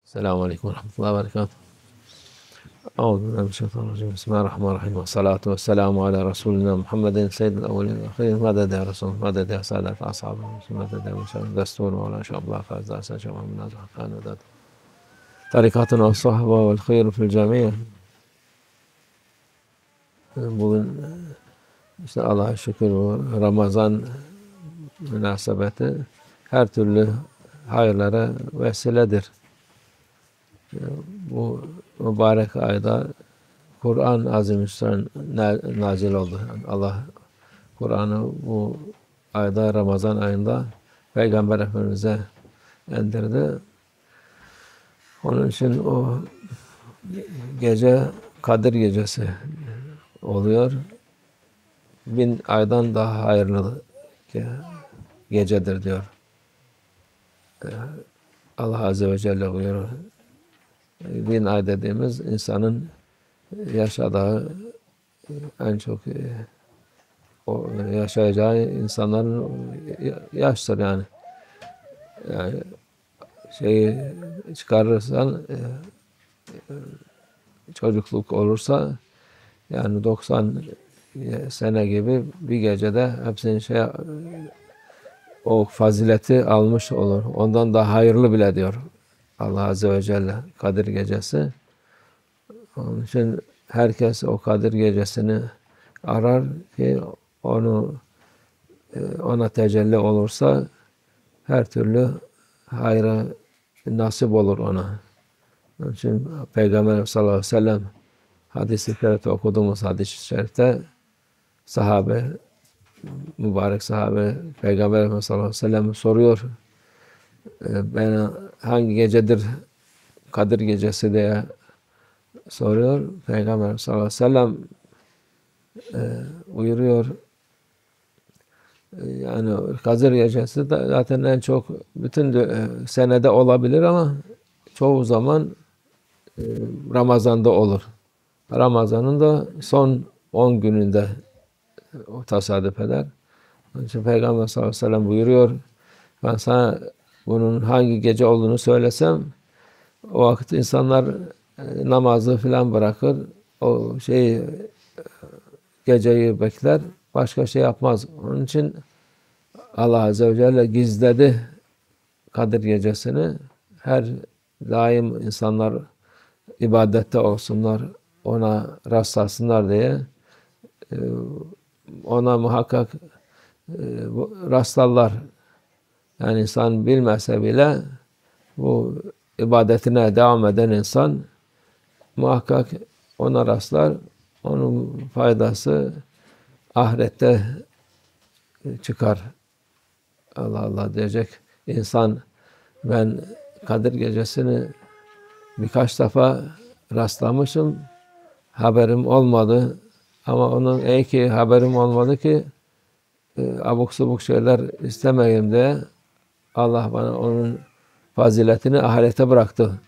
السلام عليكم ورحمة الله وبركاته. أعوذ بالله من الشيطان الرجيم. بسم الله الرحمن الرحيم، والصلاة والسلام على رسولنا محمد سيد الأولين والآخرين. مدد يا رسول، مدد يا سادة أصحاب الرسول، مدد يا مشاهد دستور ولا شاء الله فاز أسا شمع من نازح كان وداد طريقاتنا والصحبة والخير في الجميع. Bugün işte Allah'a şükür Ramazan münasebeti her türlü hayırlara vesiledir. Bu mübarek ayda Kur'an Azimüşşan nazil oldu. Yani Allah Kur'an'ı bu ayda, Ramazan ayında Peygamber Efendimiz'e indirdi. Onun için o gece Kadir Gecesi oluyor. 1000 aydan daha hayırlı gecedir diyor. Allah Azze ve Celle buyuruyor. 1000 ay dediğimiz insanın yaşadığı en çok yaşayacağı insanların yaştır yani. Yani şeyi çıkarırsan çocukluk olursa yani 90 sene gibi bir gecede hepsinin o fazileti almış olur. Ondan daha hayırlı bile diyor Allah Azze ve Celle Kadir Gecesi. Onun için herkes o Kadir Gecesini arar ki ona tecelli olursa her türlü hayra nasip olur ona. Onun için Peygamber sallallahu aleyhi ve sellem hadis-i şerifte okuduğumuz hadis-i şerifte mübarek sahabe Peygamber sallallahu aleyhi ve sellem soruyor. Ben hangi gecedir Kadir Gecesi diye soruyor. Peygamber sallallahu aleyhi ve sellem buyuruyor. Yani Kadir Gecesi de zaten en çok bütün senede olabilir ama çoğu zaman Ramazan'da olur. Ramazan'ın da son 10 gününde o tesadüf eder. Onun için Peygamber sallallahu aleyhi ve sellem buyuruyor. Ben sana bunun hangi gece olduğunu söylesem o vakit insanlar namazı filan bırakır. O geceyi bekler. Başka şey yapmaz. Onun için Allah Azze ve Celle gizledi Kadir Gecesini. Her daim insanlar ibadette olsunlar, ona rastlasınlar diye ona muhakkak rastlarlar. Yani insan bilmese bile bu ibadetine devam eden insan muhakkak ona rastlar. Onun faydası ahirette çıkar. Allah Allah diyecek insan, ben Kadir Gecesini birkaç defa rastlamışım, haberim olmadı. Ama onun iyi ki haberim olmadı ki abuk subuk şeyler istemeyeyim diye Allah bana onun faziletini ahirete bıraktı.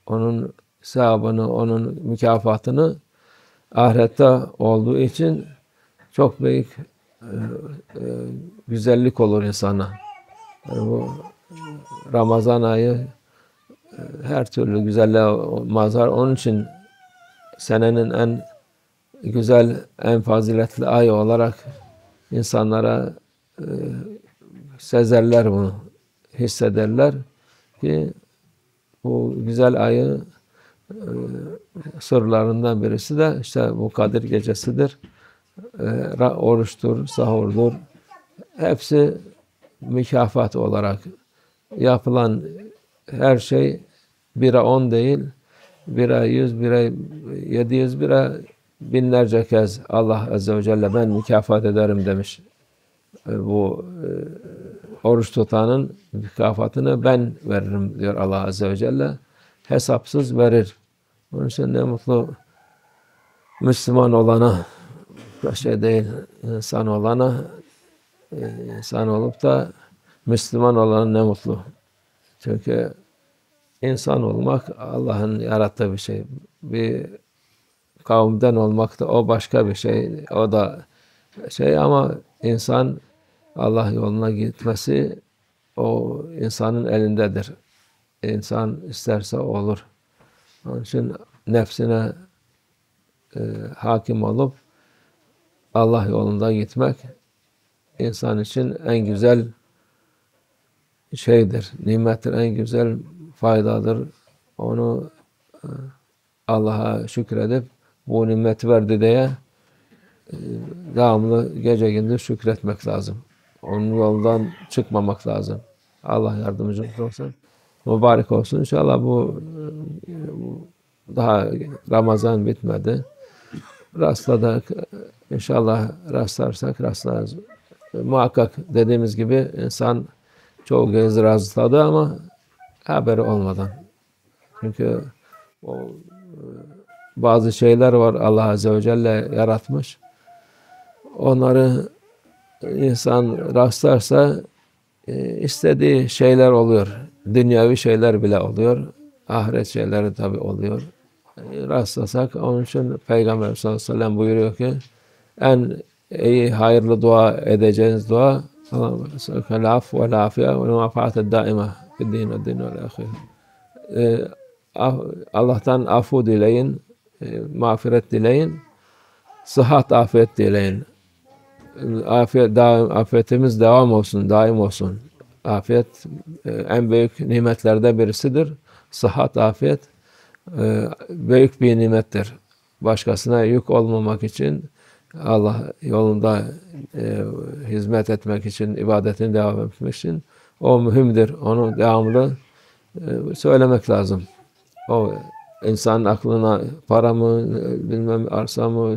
Onun sevabını, onun mükafatını ahirette olduğu için çok büyük güzellik olur insana. Yani bu Ramazan ayı her türlü güzelliğe mazhar. Onun için senenin en güzel, en faziletli ay olarak insanlara sezerler bunu, hissederler ki bu güzel ayı sırlarından birisi de işte bu Kadir Gecesidir. Oruçtur, sahurdur. Hepsi mükafat olarak yapılan her şey 1'e 10 değil, 1'e 100, 1'e 700, 1'e binlerce kez Allah Azze ve Celle ben mükafat ederim demiş. Bu oruç tutanın mükafatını ben veririm diyor Allah Azze ve Celle. Hesapsız verir. Onun için ne mutlu Müslüman olana, başka değil insan olana, insan olup da Müslüman olana ne mutlu. Çünkü insan olmak Allah'ın yarattığı bir şey. Bir kavimden olmak da o başka bir şey. O da ama Allah yoluna gitmesi o insanın elindedir. insan isterse olur. Onun için nefsine hakim olup Allah yolunda gitmek insan için en güzel şeydir, nimettir, en güzel faydadır. Onu Allah'a şükredip bu nimeti verdi diye devamlı gece gündüz şükretmek lazım. Onun yolundan çıkmamak lazım. Allah yardımcımız olsun. Mübarek olsun. İnşallah bu daha Ramazan bitmedi. Rastladık. İnşallah rastlarız. Muhakkak dediğimiz gibi insan çoğu kez rastladı ama haberi olmadan. Çünkü bazı şeyler var Allah Azze ve Celle yaratmış. Onları insan rastlarsa istediği şeyler oluyor. Dünyavi şeyler bile oluyor. Ahiret şeyleri tabi oluyor. Rastlasak onun için Peygamber sallallahu aleyhi ve sellem buyuruyor ki en iyi hayırlı dua edeceğiniz dua Allah'u ve afiye ve muvafaat daime fi'd-din ve din ve ahire. Allah'tan afu dileyin, mağfiret dileyin, sıhhat afiyet dileyin. Afiyetimiz devam olsun, daim olsun. Afiyet en büyük nimetlerden birisidir. Sıhhat, afiyet büyük bir nimettir. Başkasına yük olmamak için, Allah yolunda hizmet etmek için, ibadetini devam etmek için o mühimdir. Onu devamlı söylemek lazım. O insanın aklına para mı, bilmem arsa mı,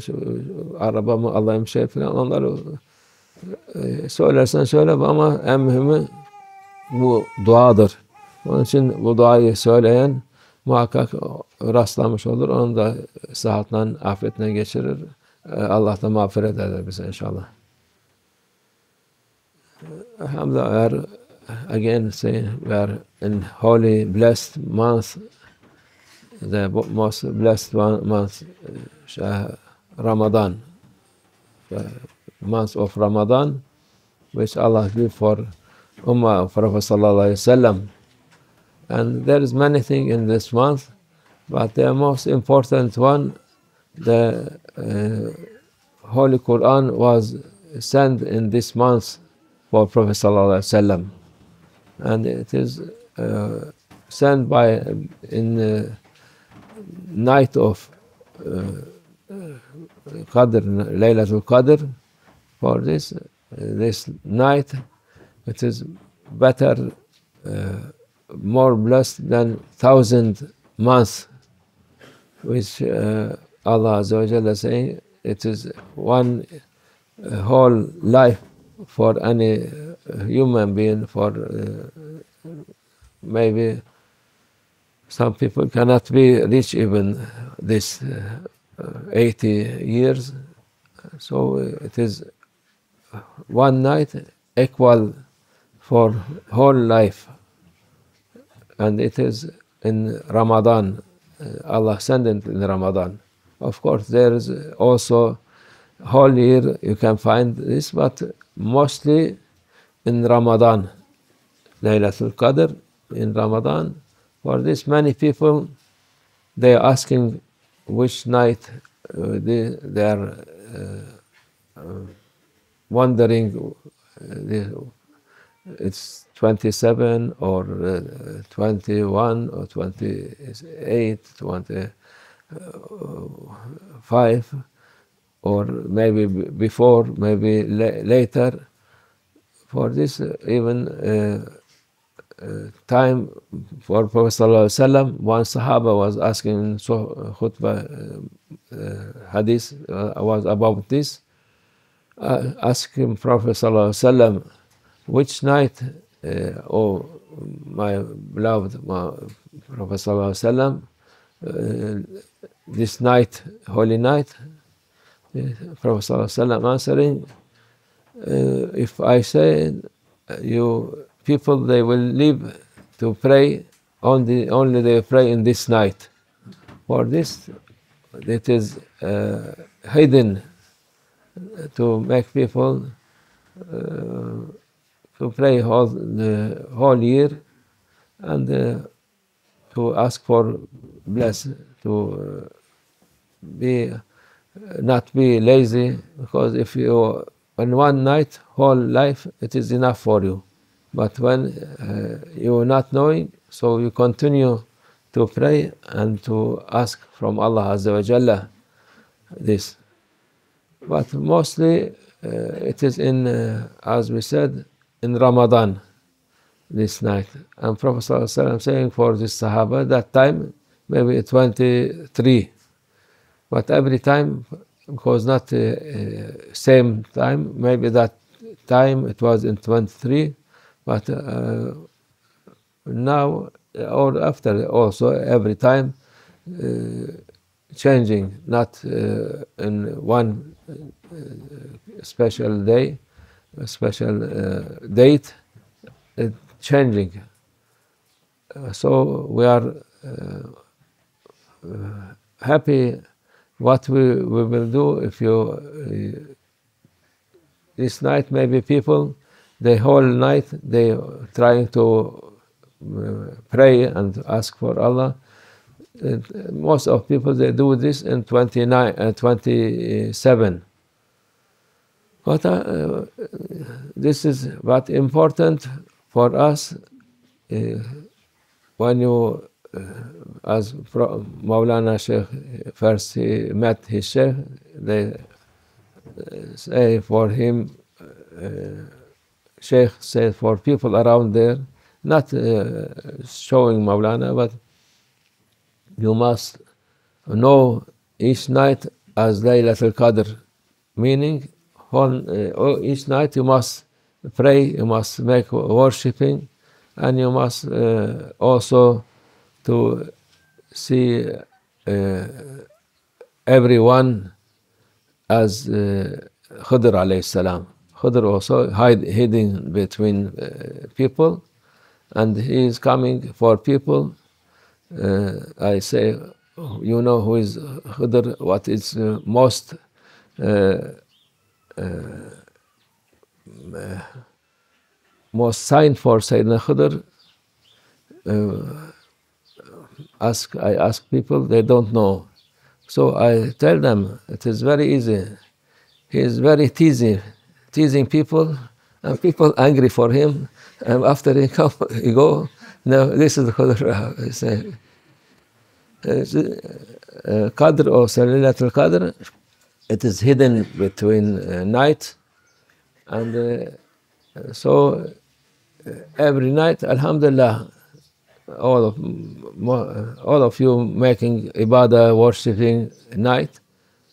araba mı alayım şey falan onları söylersen söyle ama en mühimi bu duadır. Onun için bu duayı söyleyen muhakkak rastlamış olur. Onu da sıhhatle, afiyetle geçirir. Allah da mağfiret eder bize inşallah. Alhamdulillah, we are again saying we are in holy, blessed month, the most blessed month, Ramadan, the month of Ramadan, which Allah gave for Ummah of Prophet Sallallahu Alaihi Wasallam. And there is many things in this month, but the most important one, the Holy Quran was sent in this month for Prophet Sallallahu Alaihi Wasallam, and it is sent in the night of Qadr, Laylatul Qadr. For this night, it is better, more blessed than 1,000 months, which Allah Azza wa Jalla saying it is one whole life for any human being. For maybe some people cannot reach even this 80 years, so it is one night equal for whole life, and it is in Ramadan. Allah sent it in Ramadan. Of course, there is also whole year you can find this, but mostly in Ramadan, Laylatul Qadr in Ramadan. For this, many people they are asking which night they are wondering. It's 27 or 21 or 28, 25, or maybe before, maybe later. For this, even time for Prophet Sallallahu Alaihi Wasallam, one Sahaba was asking khutbah hadith was about this, asking Prophet Sallallahu Alaihi Wasallam, which night, oh my beloved Prophet Sallallahu Alaihi Wasallam, this night, holy night? Prophet Sallallahu Alaihi Wasallam answering, if I say you people, they will leave to pray, only they pray in this night. For this, it is hidden to make people to pray the whole year, and to ask for blessing, to be not be lazy, because if you in one night whole life it is enough for you, but when you are not knowing, so you continue to pray and to ask from Allah Azza wa Jalla this. But mostly it is in as we said in Ramadan, this night. And Prophet ﷺ saying for this Sahaba that time maybe 23, but every time, because not same time, maybe that time it was in 23, but now or after also every time changing, not in one special day, a special date, changing. So we are happy what we will do if you this night maybe people the whole night they trying to pray and ask for Allah. Most of people they do this in 27. But this is what important for us when you as Maulana Sheikh first he met his Sheikh, they say for him Sheikh said for people around there, not showing Maulana, but you must know each night as Laylatul Qadr, meaning each night you must pray, you must make worshipping, and you must also to see everyone as Khidr alayhi salam. Khidr also hiding between people, and he is coming for people. I say, you know who is Khidr, what is most most sign for Sayyidina Khidr. I ask people, they don't know. So I tell them, it is very easy. He is very teasing people, and people angry for him. And after he go, no, this is the Qadr. I say, Qadr or Laylatul Qadr, it is hidden between night, and so every night, Alhamdulillah, all of you making ibadah, worshipping night.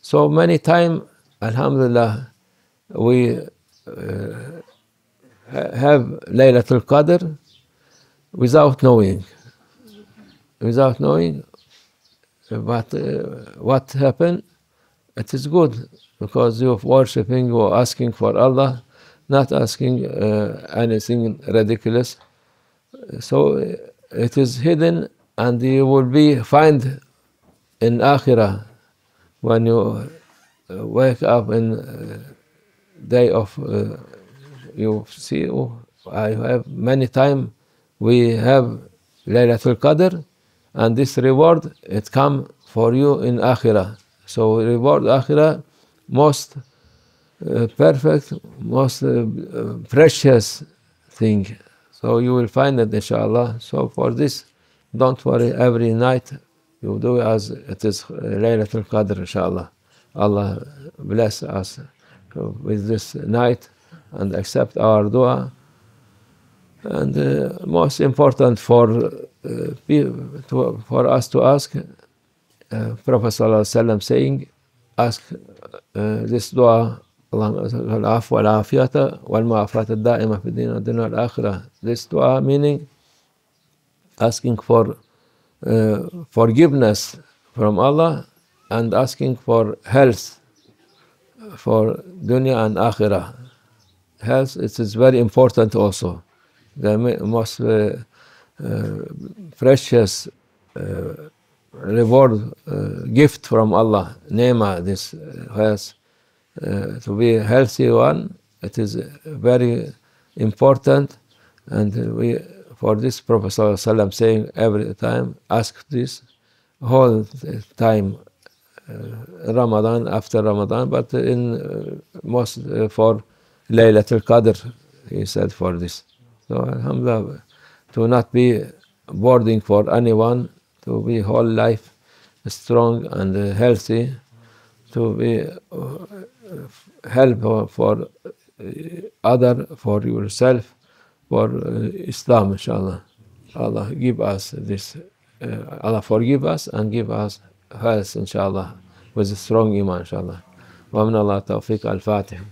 So many time, Alhamdulillah, we have Laylatul Qadr without knowing. But what happened? It is good because you're worshipping, you're asking for Allah, not asking anything ridiculous. So it is hidden, and you will be find in Akhirah when you wake up in day of you see. I have many time we have Laylatul Qadr, and this reward it come for you in Akhirah. So reward Akhirah most perfect, most precious thing. So you will find it, inshallah. So for this, don't worry. Every night you do as it is Laylatul Qadr, inshallah. Allah bless us with this night and accept our dua. And most important for us to ask, Prophet ﷺ saying, ask this dua. العفو والعافية والمعافاة الدائمة في الدين والدنيا والآخرة. This dua meaning asking for forgiveness from Allah and asking for health for dunya and akhirah. Health, it is very important also. The most precious reward, gift from Allah, Nema, this health. To be a healthy one, it is very important, and for this Prophet ﷺ saying every time, ask this whole time, Ramadan, after Ramadan, but in most for Laylatul Qadr, he said for this. So alhamdulillah, to not be boarding for anyone, to be whole life strong and healthy, to be help for other, for yourself, for Islam, inshallah. Allah give us this, Allah forgive us and give us health, inshallah, with a strong iman, inshallah. ومن الله التوفيق. الفاتحة.